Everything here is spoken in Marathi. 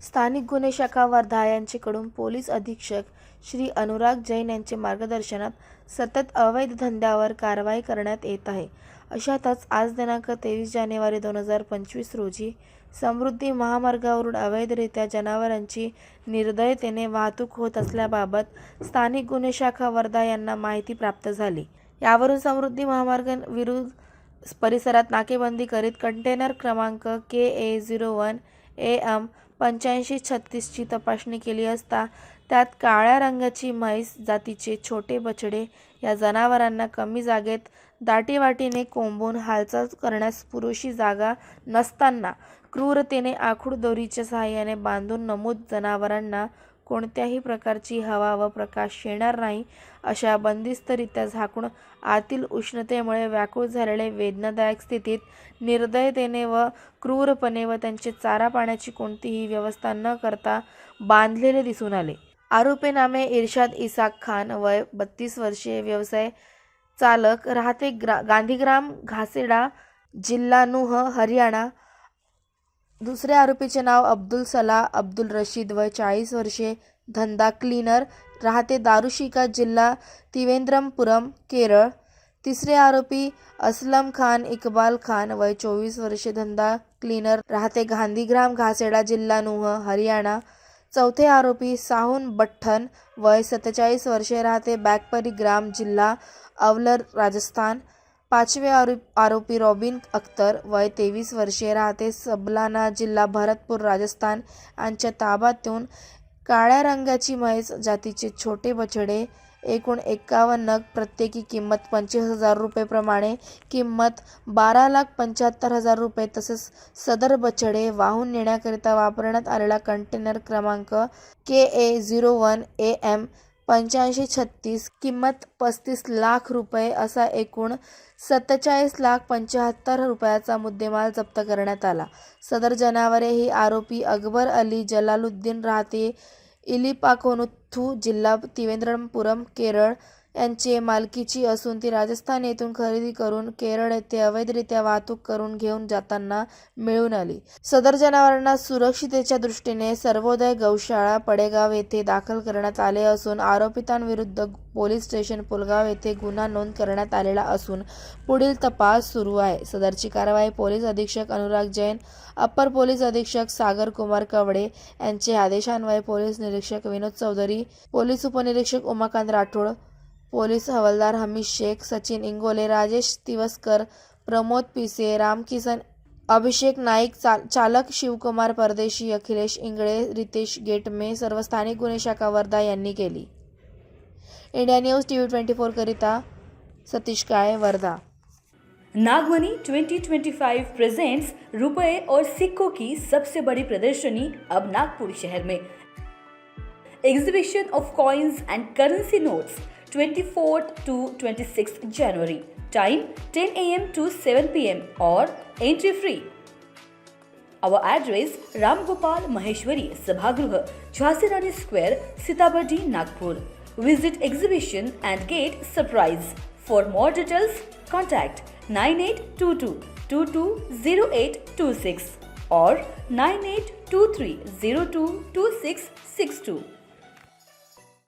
स्थानिक गुन्हे शाखा वर्धा यांच्याकडून पोलीस अधीक्षक श्री अनुराग जैन यांच्या मार्गदर्शनात सतत अवैध धंद्यावर कारवाई करण्यात येत आहे. अशातच आज दिनांक 23 जानेवारी 2025 रोजी समृद्धी महामार्गावरून अवैधरित्या जनावरांची निर्दयतेने वाहतूक होत असल्याबाबत स्थानिक गुन्हे शाखा वर्धा यांना माहिती प्राप्त झाली. यावरून समृद्धी महामार्ग विरुद्ध परिसरात नाकेबंदी करीत कंटेनर क्रमांक KA01 AM 8536 ची तपासणी केली असता त्यात काळ्या रंगाची म्हैस जातीचे छोटे बछडे या जनावरांना कमी जागेत दाटीवाटीने कोंबून हालचाल करण्यास पुरेशी जागा नसताना क्रूरतेने आखूड दोरीच्या सहाय्याने बांधून नमूद जनावरांना कोणत्याही प्रकारची हवा व प्रकाश येणार नाही अशा बंदिस्तरित्या झाकून आतील उष्णतेमुळे व्याकुळ झालेले वेदनादायक स्थितीत निर्दयतेने व क्रूरपणे व त्यांचे चारा पाण्याची कोणतीही व्यवस्था न करता बांधलेले दिसून आले. आरोपी नामे इर्शाद इसाक खान, वय 32 वर्षे, व्यवसाय चालक, राहते गांधीग्राम घासेडा, जिल्हा नूह, हरियाणा. दुसरे आरोपीचे नाव अब्दुल सलाह अब्दुल रशीद, वय 40 वर्षे, धंदा क्लीनर, राहते दारुशिका, जिल्हा त्रिवेंद्रपुरम, केरळ. तिसरे आरोपी असलम खान इकबाल खान, वय 24 वर्षे, धंदा क्लीनर, राहते गांधीग्राम घासेडा, जिल्हा नूह, हरियाणा. चौथे आरोपी साहुन बठ्ठन, वय 47 वर्षे, राहते बॅकपरी ग्राम, जिल्हा अवलर, राजस्थान. पाचवे आरोपी रॉबिन अख्तर, वय 23 वर्षे, राहते सबलाना, जिल्हा भरतपूर, राजस्थान यांच्या ताब्यातून काळ्या रंगाची म्हैस जातीचे छोटे बछडे एकूण 51 नग, प्रत्येकी किंमत 25,000 रुपये प्रमाणे किंमत 12,75,000 रुपये, तसेच सदर बछडे वाहून नेण्याकरिता वापरण्यात आलेला कंटेनर क्रमांक KA01 AM 8536 किंमत 35 लाख रुपये असा एकूण 47,75,000 रुपयाचा मुद्देमाल जप्त करण्यात आला. सदर जनावरे ही आरोपी अकबर अली जलालुद्दीन, राहते इलिपाकोनुथू, जिल्हा त्रिवेंद्रपुरम, केरळ यांचे मालकीची असून ती राजस्थान येथून खरेदी करून केरळ येथे अवैधरित्या वाहतूक करून घेऊन जाताना मिळून आली. सदर जनावरांना सुरक्षिततेच्या दृष्टीने सर्वोदय गौशाळा, पडेगाव येथे दाखल करण्यात आले असून आरोपितांविरुद्ध पोलीस स्टेशन पुलगाव येथे गुन्हा नोंद करण्यात आलेला असून पुढील तपास सुरू आहे. सदरची कारवाई पोलीस अधीक्षक अनुराग जैन, अप्पर पोलीस अधीक्षक सागर कुमार कवडे यांचे आदेशान्वये पोलीस निरीक्षक विनोद चौधरी, पोलीस उपनिरीक्षक उमाकांत राठोड, पोलीस हवालदार हमीद शेख, सचिन इंगोले, राजेश तिवस्कर, प्रमोद पिसे, रामकिसन, अभिषेक नाईक, चालक शिवकुमार परदेशी, अखिलेश इंगळे, रितेश गेटमे सर्व स्थानिक गुन्हे शाखा वर्धा यांनी केली. इंडिया न्यूज TV 24 करिता सतीश काळे, वर्धा. नागमनी 2025 प्रेजेंट्स रुपए और सिक्कों की सबसे बड़ी प्रदर्शनी अब नागपुर शहर में. Exhibition of coins end currency notes 24th to 26th January. Time 10 AM to 7 PM और entry free. Our address Ram Gopal Maheshwari Sabhagruh, Jhansi Rani Square, Sitabardi, Nagpur. Visit exhibition and get surprise. For more details, contact 9822 220826 or 9823022662.